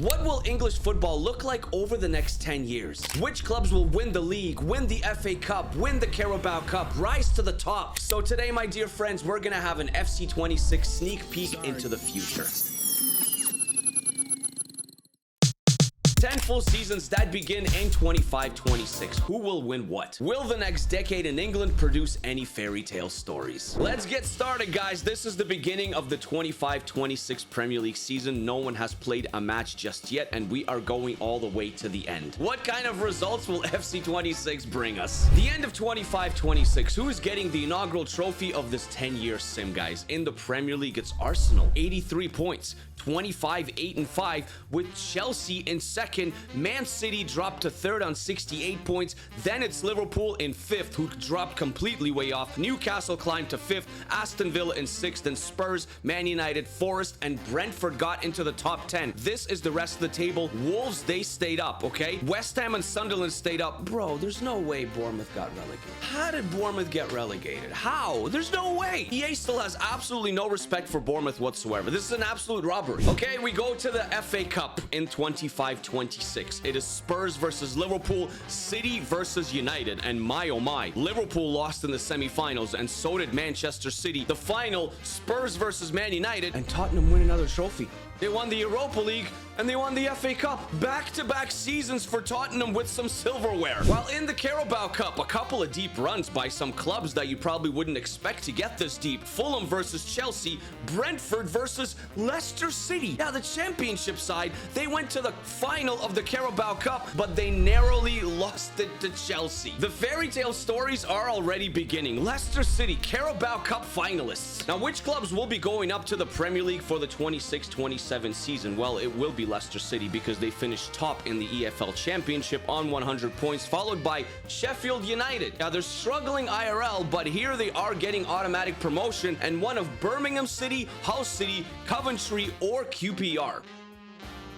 What will English football look like over the next 10 years? Which clubs will win the league, win the FA Cup, win the Carabao Cup, rise to the top? So today, my dear friends, we're gonna have an FC26 sneak peek into the future. 10 full seasons that begin in 25-26. Who will win what? Will the next decade in England produce any fairy tale stories? Let's get started, guys. This is the beginning of the 25-26 Premier League season. No one has played a match just yet, and we are going all the way to the end. What kind of results will FC26 bring us? The end of 25-26. Who is getting the inaugural trophy of this 10-year sim, guys? In the Premier League, it's Arsenal, 83 points. 25, 8 and 5, with Chelsea in second. Man City dropped to third on 68 points. Then it's Liverpool in fifth, who dropped completely way off. Newcastle climbed to fifth, Aston Villa in sixth, and Spurs, Man United, Forest, and Brentford got into the top 10. This is the rest of the table. Wolves, they stayed up, okay? West Ham and Sunderland stayed up. Bro, there's no way Bournemouth got relegated. How did Bournemouth get relegated? How? There's no way. EA still has absolutely no respect for Bournemouth whatsoever. This is an absolute robbery. Okay, we go to the FA Cup in 25-26. It is Spurs versus Liverpool, City versus United, and my oh my, Liverpool lost in the semi-finals, and so did Manchester City. The final, Spurs versus Man United, and Tottenham win another trophy. They won the Europa League and they won the FA Cup. Back-to-back seasons for Tottenham with some silverware. While in the Carabao Cup, a couple of deep runs by some clubs that you probably wouldn't expect to get this deep. Fulham versus Chelsea, Brentford versus Leicester City. Yeah, the championship side, they went to the final of the Carabao Cup, but they narrowly lost it to Chelsea. The fairy tale stories are already beginning. Leicester City, Carabao Cup finalists. Now, which clubs will be going up to the Premier League for the 26-27 season? Well, it will be Leicester City because they finished top in the EFL Championship on 100 points, followed by Sheffield United. Now, they're struggling IRL, but here they are getting automatic promotion, and one of Birmingham City, Hull City, Coventry, or QPR.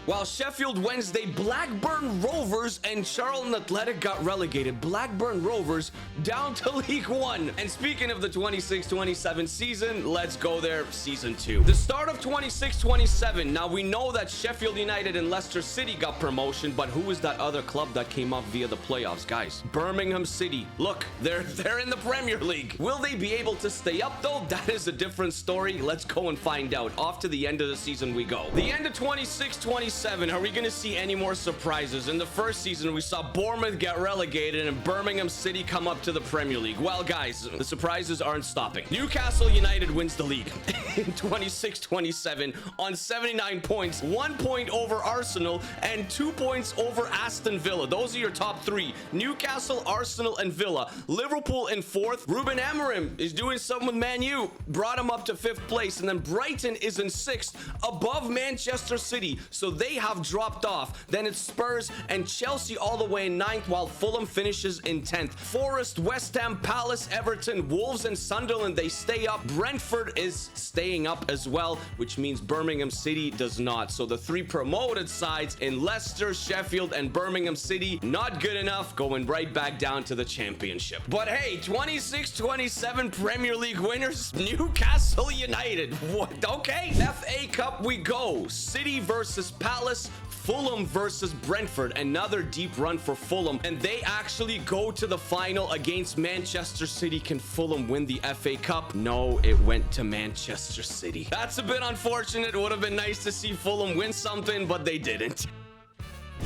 While Sheffield Wednesday, Blackburn Rovers, and Charlton Athletic got relegated. Blackburn Rovers down to League One. And speaking of the 26-27 season, let's go there, Season 2. The start of 26-27. Now, we know that Sheffield United and Leicester City got promotion, but who is that other club that came up via the playoffs, guys? Birmingham City. Look, they're in the Premier League. Will they be able to stay up, though? That is a different story. Let's go and find out. Off to the end of the season we go. The end of 26-27. Are we going to see any more surprises? In the first season, we saw Bournemouth get relegated and Birmingham City come up to the Premier League. Well, guys, the surprises aren't stopping. Newcastle United wins the league in 26-27 on 79 points, 1 point over Arsenal and 2 points over Aston Villa. Those are your top three. Newcastle, Arsenal, and Villa. Liverpool in fourth. Ruben Amorim is doing something with Man U. Brought him up to fifth place. And then Brighton is in sixth, above Manchester City. So they have dropped off. Then it's Spurs and Chelsea all the way in ninth, while Fulham finishes in 10th. Forest, West Ham, Palace, Everton, Wolves, and Sunderland, they stay up. Brentford is staying up as well, which means Birmingham City does not. So the three promoted sides in Leicester, Sheffield, and Birmingham City, not good enough, going right back down to the championship. But hey, 26-27 Premier League winners, Newcastle United. What? Okay. FA Cup we go. City versus Palace, Fulham versus Brentford. Another deep run for Fulham, and they actually go to the final against Manchester City. Can Fulham win the FA Cup? No, it went to Manchester City. That's a bit unfortunate. It would have been nice to see Fulham win something, but they didn't.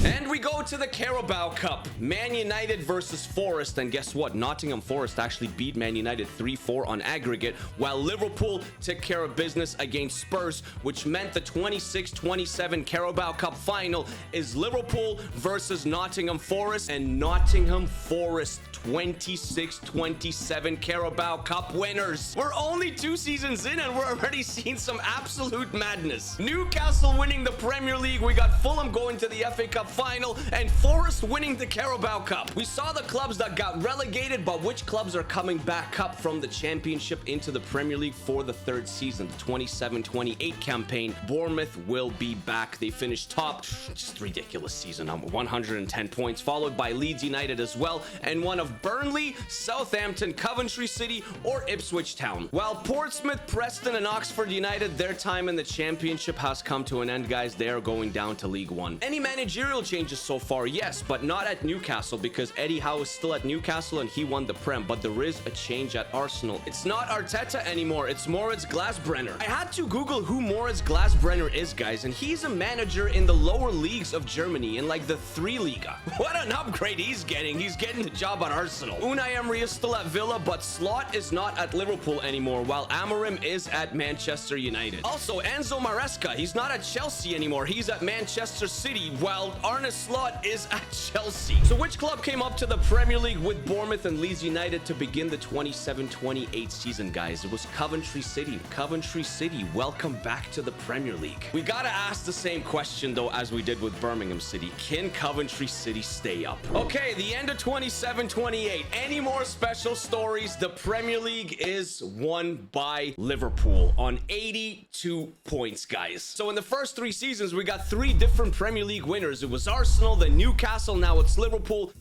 And we go to the Carabao Cup. Man United versus Forest. And guess what? Nottingham Forest actually beat Man United 3-4 on aggregate, while Liverpool took care of business against Spurs, which meant the 26-27 Carabao Cup final is Liverpool versus Nottingham Forest. And Nottingham Forest, 26-27 Carabao Cup winners. We're only 2 seasons in and we're already seeing some absolute madness. Newcastle winning the Premier League. We got Fulham going to the FA Cup Cup final, and Forest winning the Carabao Cup. We saw the clubs that got relegated, but which clubs are coming back up from the championship into the Premier League for the third season, the 27-28 campaign? Bournemouth will be back. They finished top. Just ridiculous season. 110 points, followed by Leeds United as well, and one of Burnley, Southampton, Coventry City, or Ipswich Town. While Portsmouth, Preston, and Oxford United, their time in the championship has come to an end, guys. They are going down to League One. Any managerial changes so far? Yes, but not at Newcastle, because Eddie Howe is still at Newcastle and he won the Prem. But there is a change at Arsenal. It's not Arteta anymore. It's Moritz Glasbrenner. I had to Google who Moritz Glasbrenner is, guys, and he's a manager in the lower leagues of Germany, in like the 3 Liga. What an upgrade he's getting. He's getting the job at Arsenal. Unai Emery is still at Villa, but Slot is not at Liverpool anymore, while Amorim is at Manchester United. Also, Enzo Maresca, he's not at Chelsea anymore. He's at Manchester City, while Arne Slot is at Chelsea. So which club came up to the Premier League with Bournemouth and Leeds United to begin the 27-28 season, guys? It was Coventry City. Coventry City, welcome back to the Premier League. We gotta ask the same question, though, as we did with Birmingham City. Can Coventry City stay up? Okay, the end of 27-28. Any more special stories? The Premier League is won by Liverpool on 82 points, guys. So in the first 3 seasons, we got 3 different Premier League winners. It was Arsenal, then Newcastle, now it's Liverpool.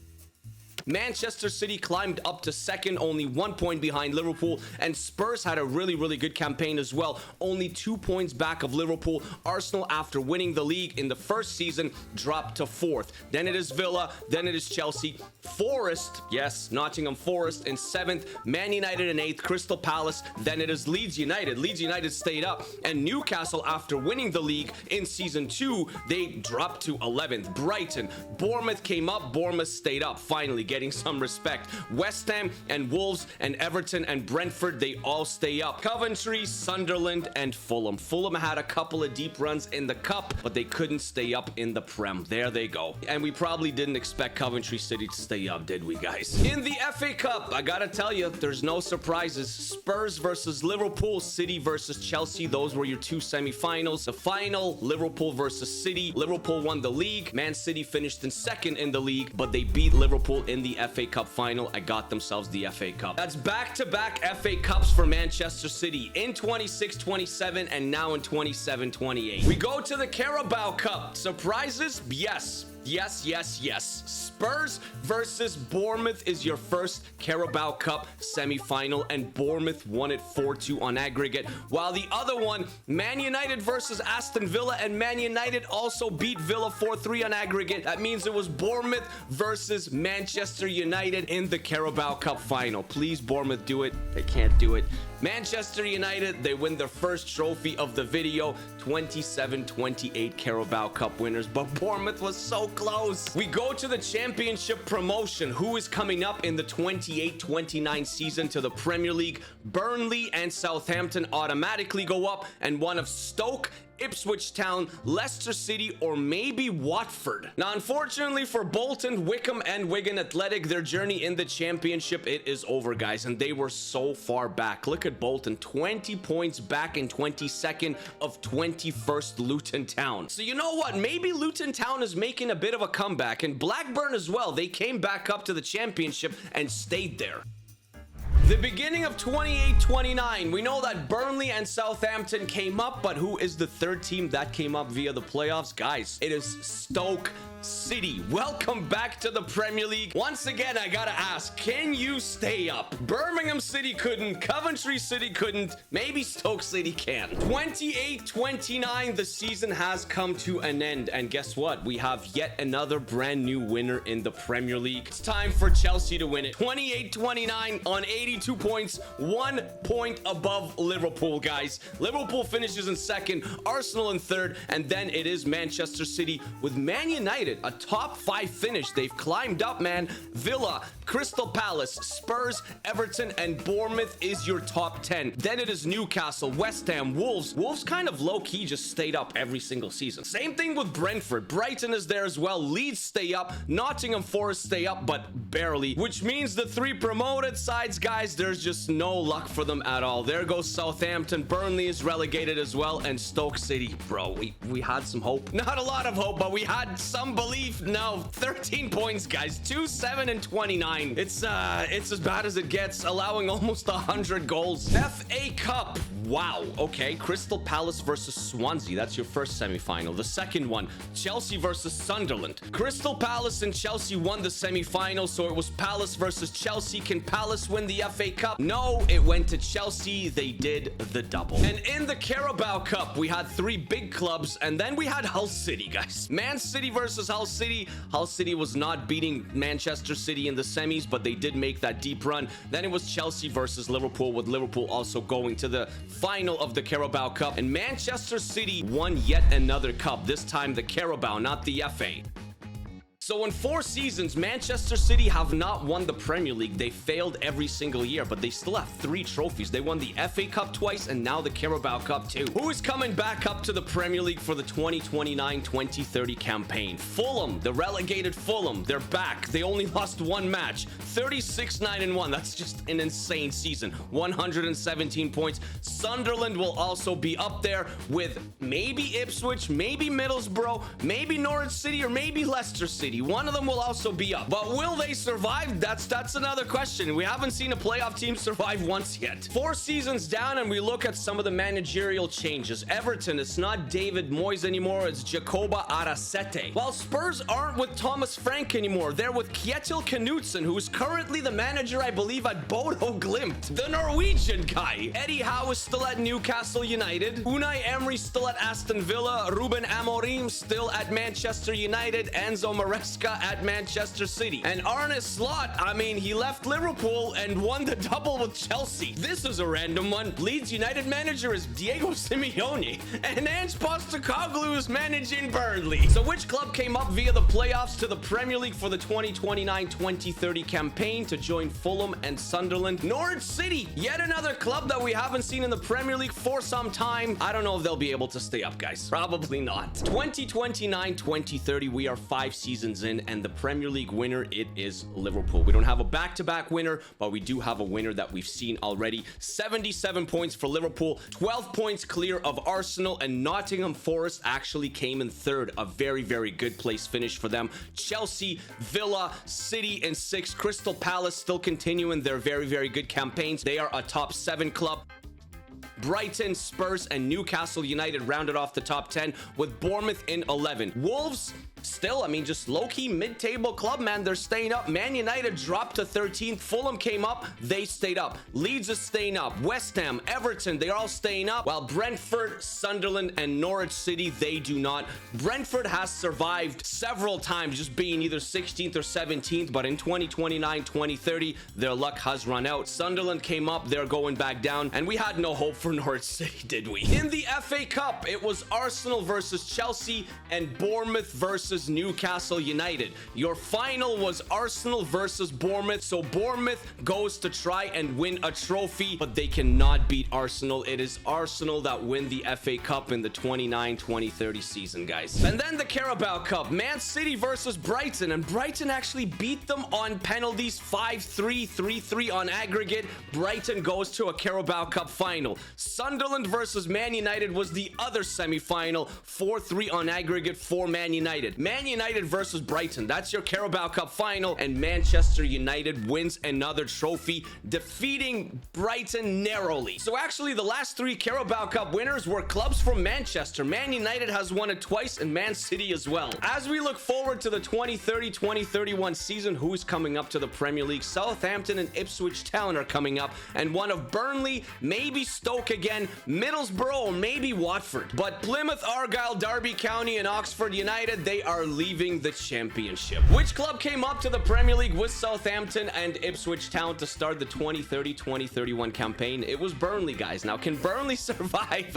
Manchester City climbed up to second, only 1 point behind Liverpool, and Spurs had a really good campaign as well, only 2 points back of Liverpool. Arsenal, after winning the league in the first season, dropped to 4th. Then it is Villa, then it is Chelsea. Forest, yes, Nottingham Forest in 7th, Man United in 8th, Crystal Palace, then it is Leeds United. Leeds United stayed up, and Newcastle, after winning the league in season 2, they dropped to 11th. Brighton, Bournemouth came up, Bournemouth stayed up, finally getting some respect. West Ham and Wolves and Everton and Brentford, they all stay up. Coventry, Sunderland, and Fulham. Fulham had a couple of deep runs in the cup, but they couldn't stay up in the Prem. There they go. And we probably didn't expect Coventry City to stay up, did we, guys? In the FA Cup, I gotta tell you, there's no surprises. Spurs versus Liverpool, City versus Chelsea. Those were your 2 semi-finals. The final, Liverpool versus City. Liverpool won the league. Man City finished in 2nd in the league, but they beat Liverpool in the FA Cup final. I got themselves the FA Cup. That's back-to-back FA Cups for Manchester City in 26-27 and now in 27-28. We go to the Carabao Cup. Surprises? Yes. Yes. Spurs versus Bournemouth is your first Carabao Cup semi-final, and Bournemouth won it 4-2 on aggregate, while the other one, Man United versus Aston Villa, and Man United also beat Villa 4-3 on aggregate. That means it was Bournemouth versus Manchester United in the Carabao Cup final. Please, Bournemouth, do it. They can't do it. Manchester United, they win their first trophy of the video, 27-28 Carabao Cup winners, but Bournemouth was so close. We go to the championship promotion. Who is coming up in the 28-29 season to the Premier League? Burnley and Southampton automatically go up, and one of Stoke, Ipswich Town, Leicester City, or maybe Watford. Now, unfortunately for Bolton, Wickham, and Wigan Athletic, their journey in the championship, it is over, guys, and they were so far back. Look at Bolton, 20 points back in 22nd of 21st Luton Town. So you know what? Maybe Luton Town is making a bit of a comeback, and Blackburn as well. They came back up to the championship and stayed there. The beginning of 28-29, we know that Burnley and Southampton came up, but who is the third team that came up via the playoffs? Guys, it is Stoke City. Welcome back to the Premier League. Once again, I gotta ask, can you stay up? Birmingham City couldn't, Coventry City couldn't, maybe Stoke City can. 28-29, the season has come to an end, and guess what? We have yet another brand new winner in the Premier League. It's time for Chelsea to win it. 28-29 on 82 points, 1 point above Liverpool, guys. Liverpool finishes in 2nd, Arsenal in 3rd, and then it is Manchester City with Man United, a top 5 finish. They've climbed up, man. Villa, Crystal Palace, Spurs, Everton, and Bournemouth is your top 10. Then it is Newcastle, West Ham, Wolves. Wolves kind of low-key just stayed up every single season. Same thing with Brentford. Brighton is there as well. Leeds stay up. Nottingham Forest stay up, but barely, which means the 3 promoted sides, guys, guys, there's just no luck for them at all. There goes Southampton. Burnley is relegated as well, and Stoke City. Bro, we had some hope. Not a lot of hope, but we had some belief. No, 13 points, guys. 2, 7, and 29. It's as bad as it gets, allowing almost 100 goals. FA Cup. Wow. Okay, Crystal Palace versus Swansea. That's your first semi-final. The second one, Chelsea versus Sunderland. Crystal Palace and Chelsea won the semi-final, so it was Palace versus Chelsea. Can Palace win the FA Cup? No, it went to Chelsea. They did the double. And in the Carabao Cup, we had 3 big clubs, and then we had Hull City, guys. Man City versus Hull City. Hull City was not beating Manchester City in the semis, but they did make that deep run. Then it was Chelsea versus Liverpool, with Liverpool also going to the final of the Carabao Cup. And Manchester City won yet another cup, this time the Carabao, not the FA. So in 4 seasons, Manchester City have not won the Premier League. They failed every single year, but they still have 3 trophies. They won the FA Cup twice, and now the Carabao Cup too. Who is coming back up to the Premier League for the 2029-2030 campaign? Fulham, the relegated Fulham. They're back. They only lost 1 match. 36-9-1. That's just an insane season. 117 points. Sunderland will also be up there with maybe Ipswich, maybe Middlesbrough, maybe Norwich City, or maybe Leicester City. One of them will also be up. But will they survive? That's another question. We haven't seen a playoff team survive once yet. 4 seasons down, and we look at some of the managerial changes. Everton, it's not David Moyes anymore. It's Jacoba Arasete. While Spurs aren't with Thomas Frank anymore. They're with Kjetil Knutsen, who's currently the manager, I believe, at Bodo Glimt. The Norwegian guy. Eddie Howe is still at Newcastle United. Unai Emery still at Aston Villa. Ruben Amorim still at Manchester United. Enzo Maresca at Manchester City. And Arne Slot, I mean, he left Liverpool and won the double with Chelsea. This is a random one. Leeds United manager is Diego Simeone, and Ange Postecoglou is managing Burnley. So which club came up via the playoffs to the Premier League for the 2029-2030 campaign to join Fulham and Sunderland? Norwich City, yet another club that we haven't seen in the Premier League for some time. I don't know if they'll be able to stay up, guys. Probably not. 2029-2030, we are 5 seasons in, and the Premier League winner, it is Liverpool. We don't have a back-to-back winner, but we do have a winner that we've seen already. 77 points for Liverpool, 12 points clear of Arsenal, and Nottingham Forest actually came in 3rd. A very, very good place finish for them. Chelsea, Villa, City in 6th. Crystal Palace still continuing their very, very good campaigns. They are a top 7 club. Brighton, Spurs, and Newcastle United rounded off the top 10, with Bournemouth in 11. Wolves, still, I mean, just low-key mid-table club, man. They're staying up. Man United dropped to 13th. Fulham came up. They stayed up. Leeds is staying up. West Ham, Everton, they're all staying up. While Brentford, Sunderland, and Norwich City, they do not. Brentford has survived several times, just being either 16th or 17th. But in 2029-2030, their luck has run out. Sunderland came up. They're going back down. And we had no hope for Norwich City, did we? In the FA Cup, it was Arsenal versus Chelsea and Bournemouth versus Newcastle United. Your final was Arsenal versus Bournemouth, so Bournemouth goes to try and win a trophy, but they cannot beat Arsenal. It is Arsenal that win the FA Cup in the 29-2030 season, guys. And then the Carabao Cup, Man City versus Brighton, and Brighton actually beat them on penalties, 5-3, 3-3 on aggregate. Brighton goes to a Carabao Cup final. Sunderland versus Man United was the other semi-final, 4-3 on aggregate for Man United. Man United versus Brighton, that's your Carabao Cup final, and Manchester United wins another trophy, defeating Brighton narrowly. So actually, the last 3 Carabao Cup winners were clubs from Manchester. Man United has won it twice, and Man City as well. As we look forward to the 2030-2031 season, who's coming up to the Premier League? Southampton and Ipswich Town are coming up, and one of Burnley, maybe Stoke again, Middlesbrough, or maybe Watford. But Plymouth, Argyle, Derby County, and Oxford United, they are leaving the championship. Which club came up to the Premier League with Southampton and Ipswich Town to start the 2030-2031 campaign? It was Burnley, guys. Now, can Burnley survive?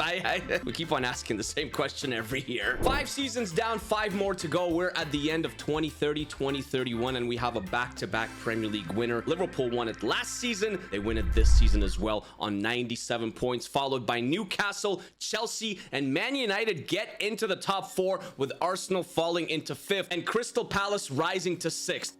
We keep on asking the same question every year. 5 seasons down, 5 more to go. We're at the end of 2030-2031, and we have a back-to-back Premier League winner. Liverpool won it last season. They win it this season as well on 97 points, followed by Newcastle, Chelsea, and Man United get into the top 4, with Arsenal falling into 5th and Crystal Palace rising to 6th.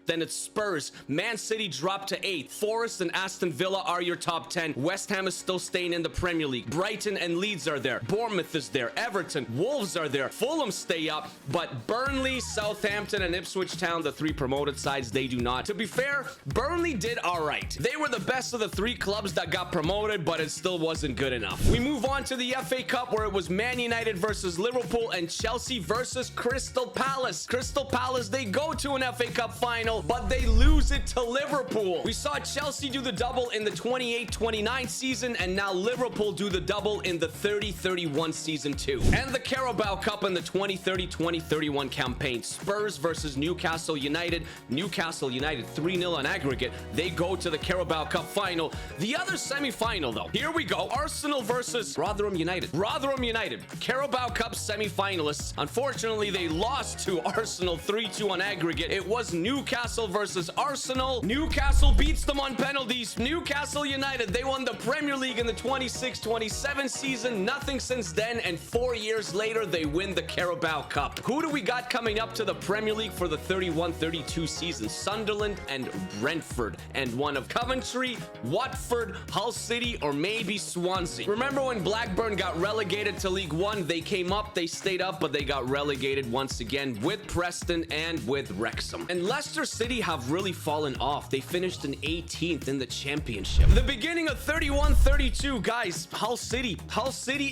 Then it's Spurs. Man City dropped to 8th. Forest and Aston Villa are your top 10. West Ham is still staying in the Premier League. Brighton and Leeds are there. Bournemouth is there. Everton, Wolves are there. Fulham stay up, but Burnley, Southampton, and Ipswich Town, the 3 promoted sides, they do not. To be fair, Burnley did all right. They were the best of the 3 clubs that got promoted, but it still wasn't good enough. We move on to the FA Cup, where it was Man United versus Liverpool and Chelsea versus Crystal Palace. Crystal Palace, they go to an FA Cup final, but they lose it to Liverpool. We saw Chelsea do the double in the 28-29 season, and now Liverpool do the double in the 30-31 season too. And the Carabao Cup in the 2020-2031 campaign. Spurs versus Newcastle United. Newcastle United 3-0 on aggregate. They go to the Carabao Cup final. The other semi-final though. Here we go. Arsenal versus Rotherham United. Rotherham United, Carabao Cup semi-finalists. Unfortunately, they lost to Arsenal 3-2 on aggregate. It was Newcastle versus Arsenal. Newcastle beats them on penalties. Newcastle United, they won the Premier League in the 26-27 season. Nothing since then, and 4 years later, they win the Carabao Cup. Who do we got coming up to the Premier League for the 31-32 season? Sunderland and Brentford, and one of Coventry, Watford, Hull City, or maybe Swansea. Remember when Blackburn got relegated to League One? They came up, they stayed up, but they got relegated once again with Preston and with Wrexham. And Leicester City have really fallen off. They finished in 18th in the championship. The beginning of 31-32, guys, Hull City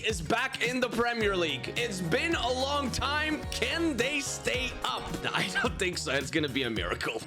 is back in the Premier League. It's been a long time. Can they stay up? I don't think so. It's gonna be a miracle.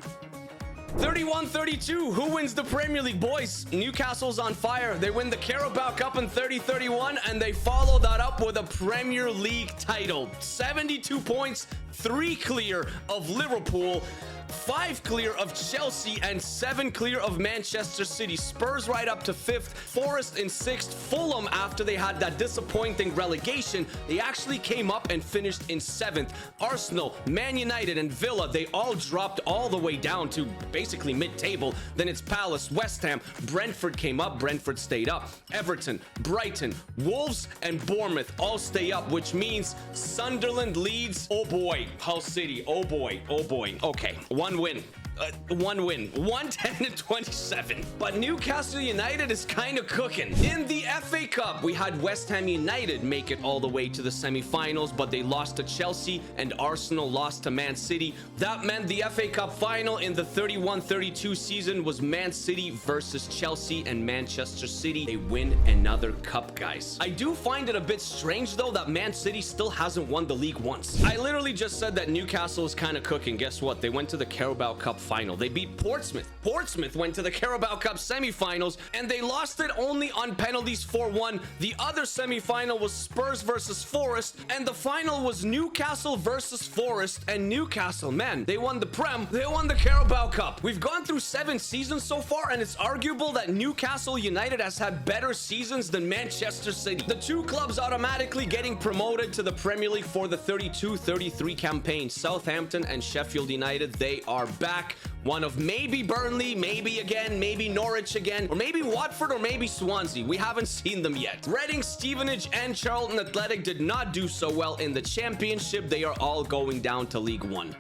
31-32, who wins the Premier League, boys? Newcastle's on fire. They win the Carabao Cup in 30-31, and they follow that up with a Premier League title. 72 points, 3 clear of Liverpool, 5 clear of Chelsea, and 7 clear of Manchester City. Spurs right up to 5th, Forest in 6th. Fulham, after they had that disappointing relegation, they actually came up and finished in 7th. Arsenal, Man United, and Villa, they all dropped all the way down to basically mid-table. Then it's Palace, West Ham, Brentford came up, Brentford stayed up. Everton, Brighton, Wolves, and Bournemouth all stay up, which means Sunderland, Leeds, oh boy, Hull City, oh boy, okay. One win. 110-27. But Newcastle United is kind of cooking. In the FA Cup, we had West Ham United make it all the way to the semi-finals, but they lost to Chelsea, and Arsenal lost to Man City. That meant the FA Cup final in the 31-32 season was Man City versus Chelsea, and Manchester City, they win another cup, guys. I do find it a bit strange though that Man City still hasn't won the league once. I literally just said that Newcastle is kind of cooking. Guess what? They went to the Carabao Cup final. They beat Portsmouth. Portsmouth went to the Carabao Cup semifinals, and they lost it only on penalties 4-1. The other semifinal was Spurs versus Forest, and the final was Newcastle versus Forest, and Newcastle, man, they won the Prem. They won the Carabao Cup. We've gone through 7 seasons so far, and it's arguable that Newcastle United has had better seasons than Manchester City. The 2 clubs automatically getting promoted to the Premier League for the 32-33 campaign. Southampton and Sheffield United, they are back. One of maybe Burnley, maybe again, maybe Norwich again, or maybe Watford, or maybe Swansea. We haven't seen them yet. Reading, Stevenage, and Charlton Athletic did not do so well in the championship. They are all going down to League One.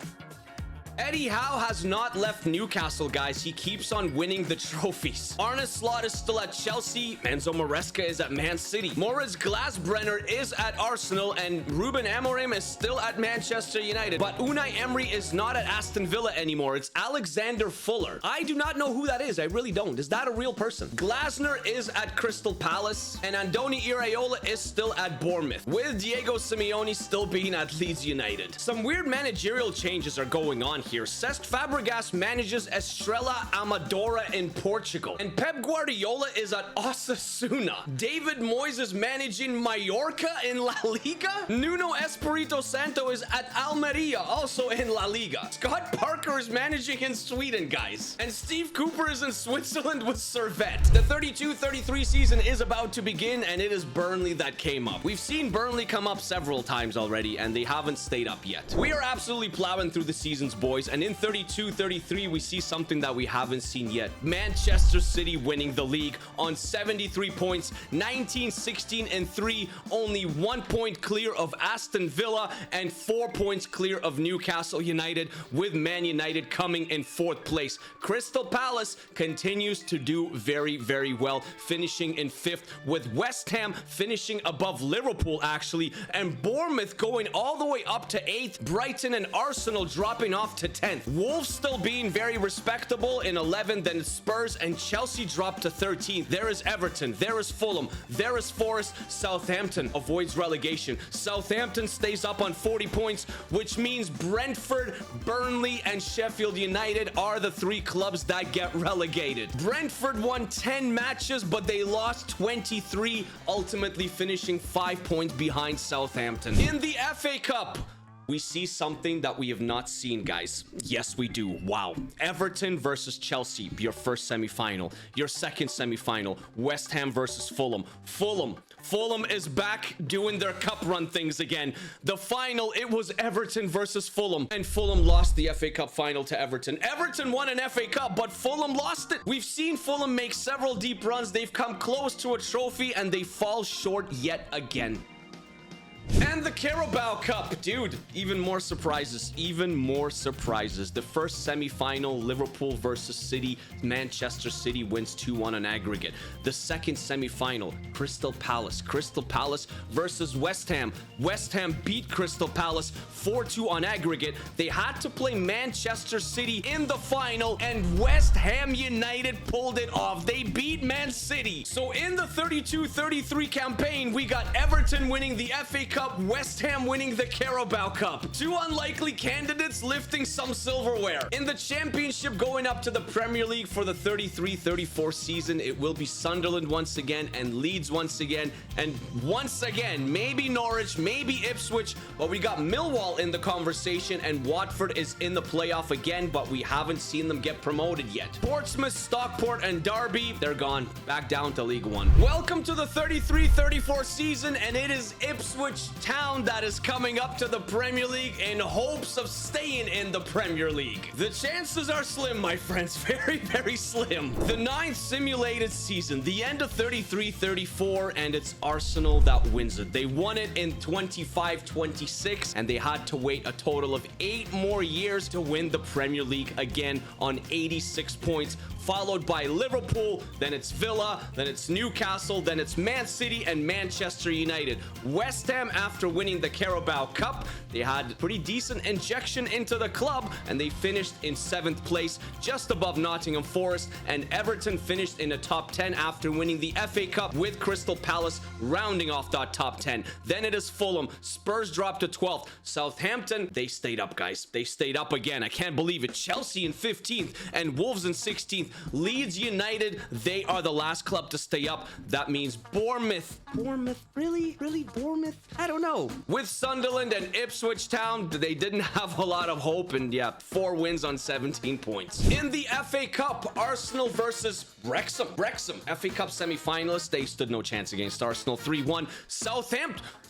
Eddie Howe has not left Newcastle, guys. He keeps on winning the trophies. Arne Slot is still at Chelsea. Enzo Maresca is at Man City. Moritz Glasbrenner is at Arsenal, and Ruben Amorim is still at Manchester United. But Unai Emery is not at Aston Villa anymore. It's Alexander Fuller. I do not know who that is. I really don't. Is that a real person? Glasner is at Crystal Palace, and Andoni Iraola is still at Bournemouth, with Diego Simeone still being at Leeds United. Some weird managerial changes are going on here. Cesc Fabregas manages Estrela Amadora in Portugal, and Pep Guardiola is at Osasuna. David Moyes is managing Mallorca in La Liga. Nuno Espirito Santo is at Almeria, also in La Liga. Scott Parker is managing in Sweden, guys. And Steve Cooper is in Switzerland with Servette. The 32-33 season is about to begin, and it is Burnley that came up. We've seen Burnley come up several times already, and they haven't stayed up yet. We are absolutely plowing through the seasons, boys. boys. And in 32-33, we see something that we haven't seen yet. Manchester City winning the league on 73 points, 19, 16, and 3, only 1 point clear of Aston Villa and 4 points clear of Newcastle United, with Man United coming in 4th place. Crystal Palace continues to do very, very well, finishing in 5th, with West Ham finishing above Liverpool actually, and Bournemouth going all the way up to 8th, Brighton and Arsenal dropping off to 10th. Wolves still being very respectable in 11th, then Spurs and Chelsea dropped to 13th. There is Everton, there is Fulham, there is Forest. Southampton avoids relegation. Southampton stays up on 40 points, which means Brentford, Burnley, and Sheffield United are the 3 clubs that get relegated. Brentford won 10 matches, but they lost 23, ultimately finishing 5 points behind Southampton. In the FA Cup, we see something that we have not seen, guys. Yes, we do. Wow. Everton versus Chelsea, your first semi-final. Your second semi-final, West Ham versus Fulham. Fulham is back doing their cup run things again. The final, it was Everton versus Fulham, and Fulham lost the FA Cup final to Everton. Everton won an FA Cup, but Fulham lost it. We've seen Fulham make several deep runs. They've come close to a trophy, and they fall short yet again. And the Carabao Cup, dude, even more surprises. The first semi-final, Liverpool versus City. Manchester City wins 2-1 on aggregate. The second semi-final, Crystal Palace versus West Ham. West Ham beat Crystal Palace 4-2 on aggregate. They had to play Manchester City in the final, and West Ham United pulled it off. They beat Man City. So in the 32-33 campaign, we got Everton winning the FA Cup, West Ham winning the Carabao Cup. 2 unlikely candidates lifting some silverware. In the Championship going up to the Premier League for the 33-34 season, it will be Sunderland once again and Leeds once again, and once again, maybe Norwich, maybe Ipswich, but we got Millwall in the conversation, and Watford is in the playoff again, but we haven't seen them get promoted yet. Portsmouth, Stockport, and Derby, they're gone. Back down to League One. Welcome to the 33-34 season, and it is Ipswich Town that is coming up to the Premier League in hopes of staying in the Premier League. The chances are slim, my friends, very, very slim. The 9th simulated season, the end of 33-34, and it's Arsenal that wins it. They won it in 25-26, and they had to wait a total of 8 more years to win the Premier League again on 86 points, followed by Liverpool, then it's Villa, then it's Newcastle, then it's Man City and Manchester United. West Ham, after winning the Carabao Cup, they had pretty decent injection into the club, and they finished in 7th place, just above Nottingham Forest, and Everton finished in the top 10 after winning the FA Cup, with Crystal Palace rounding off that top 10. Then it is Fulham. Spurs dropped to 12th. Southampton, they stayed up, guys. They stayed up again. I can't believe it. Chelsea in 15th and Wolves in 16th. Leeds United, they are the last club to stay up. That means Bournemouth. Really Bournemouth? I don't know. With Sunderland and Ipswich Town, they didn't have a lot of hope, and yeah, 4 wins on 17 points. In the FA Cup, Arsenal versus Wrexham. FA Cup semi-finalists, they stood no chance against Arsenal. 3-1.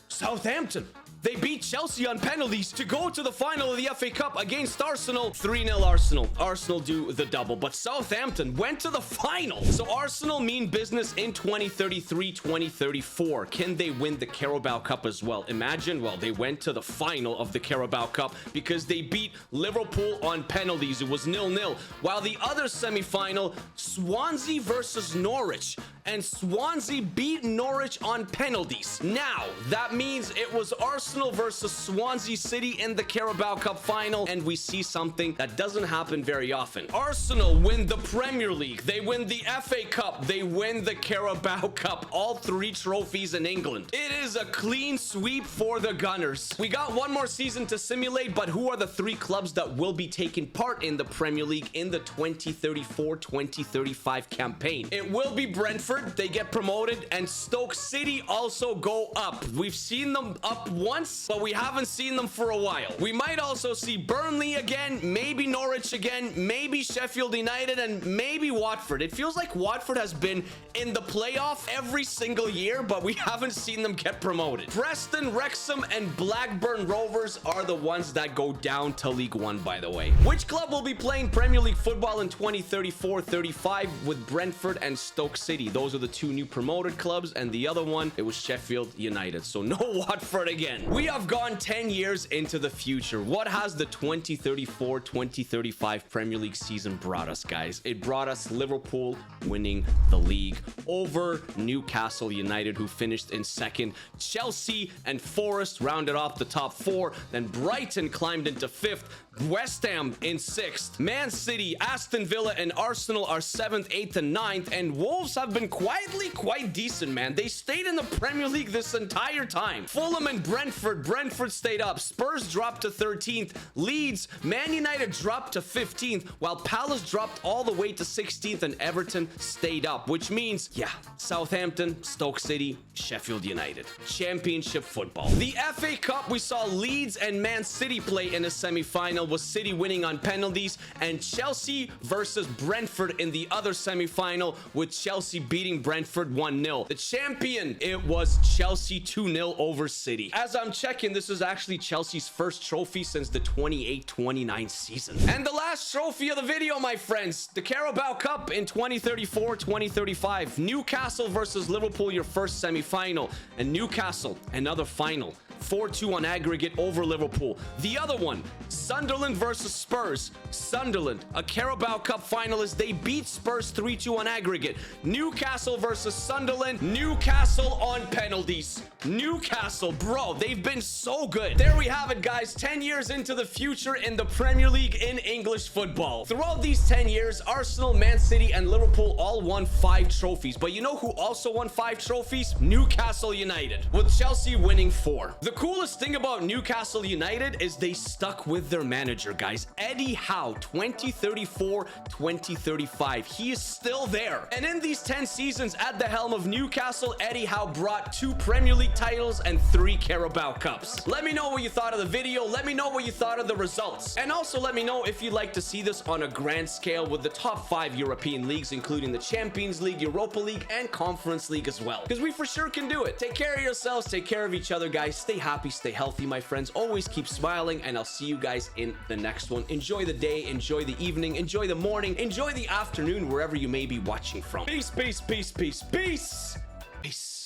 Southampton, they beat Chelsea on penalties to go to the final of the FA Cup against Arsenal. 3-0 Arsenal. Arsenal do the double, but Southampton went to the final. So Arsenal mean business in 2033-2034. Can they win the Carabao Cup as well? Imagine, well, they went to the final of the Carabao Cup because they beat Liverpool on penalties. It was 0-0. While the other semi-final, Swansea versus Norwich, and Swansea beat Norwich on penalties. Now, that means it was Arsenal versus Swansea City in the Carabao Cup final, and we see something that doesn't happen very often. Arsenal win the Premier League, they win the FA Cup, they win the Carabao Cup, all 3 trophies in England. It is a clean sweep for the Gunners. We got 1 more season to simulate, but who are the 3 clubs that will be taking part in the Premier League in the 2034-2035 campaign? It will be Brentford, Brentford, they get promoted, and Stoke City also go up. We've seen them up once, but we haven't seen them for a while. We might also see Burnley again, maybe Norwich again, maybe Sheffield United, and maybe Watford. It feels like Watford has been in the playoff every single year, but we haven't seen them get promoted. Preston, Wrexham, and Blackburn Rovers are the ones that go down to League One, by the way. Which club will be playing Premier League football in 2034-35 with Brentford and Stoke City? Those are the two new promoted clubs, and the other one, it was Sheffield United. So no Watford again. We have gone 10 years into the future. What has the 2034-2035 Premier League season brought us, guys? It brought us Liverpool winning the league over Newcastle United, who finished in second. Chelsea and Forest rounded off the top four. Then Brighton climbed into fifth. West Ham in sixth. Man City, Aston Villa, and Arsenal are 7th, 8th, and 9th. And Wolves have been quietly quite decent, man. They stayed in the Premier League this entire time. Fulham and Brentford stayed up. Spurs dropped to 13th. Leeds, Man United dropped to 15th, while Palace dropped all the way to 16th, and Everton stayed up, which means, yeah, Southampton, Stoke City, Sheffield United. Championship football. The FA Cup, we saw Leeds and Man City play in a semi-final, with City winning on penalties, and Chelsea versus Brentford in the other semi-final, with Chelsea beating Brentford 1-0. The champion, it was Chelsea 2-0 over City. As I'm checking, this is actually Chelsea's first trophy since the 28-29 season. And the last trophy of the video, my friends, the Carabao Cup in 2034-2035. Newcastle versus Liverpool, your first semi-final, and Newcastle, another final. 4-2 on aggregate over Liverpool. The other one, Sunderland versus Spurs. Sunderland, a Carabao Cup finalist. They beat Spurs 3-2 on aggregate. Newcastle versus Sunderland. Newcastle on penalties. Newcastle, bro, they've been so good. There we have it, guys. 10 years into the future in the Premier League in English football. Throughout these 10 years, Arsenal, Man City, and Liverpool all won 5 trophies. But you know who also won 5 trophies? Newcastle United, with Chelsea winning 4. The coolest thing about Newcastle United is they stuck with their manager, guys. Eddie Howe, 2034-2035. He is still there. And in these 10 seasons at the helm of Newcastle, Eddie Howe brought 2 Premier League titles and 3 Carabao Cups. Let me know what you thought of the video. Let me know what you thought of the results. And also let me know if you'd like to see this on a grand scale with the top 5 European leagues, including the Champions League, Europa League, and Conference League as well. Because we for sure can do it. Take care of yourselves. Take care of each other, guys. Stay happy, stay healthy, my friends. Always keep smiling, and I'll see you guys in the next one. Enjoy the day, enjoy the evening, enjoy the morning, enjoy the afternoon, wherever you may be watching from. Peace, peace, peace, peace, peace, peace.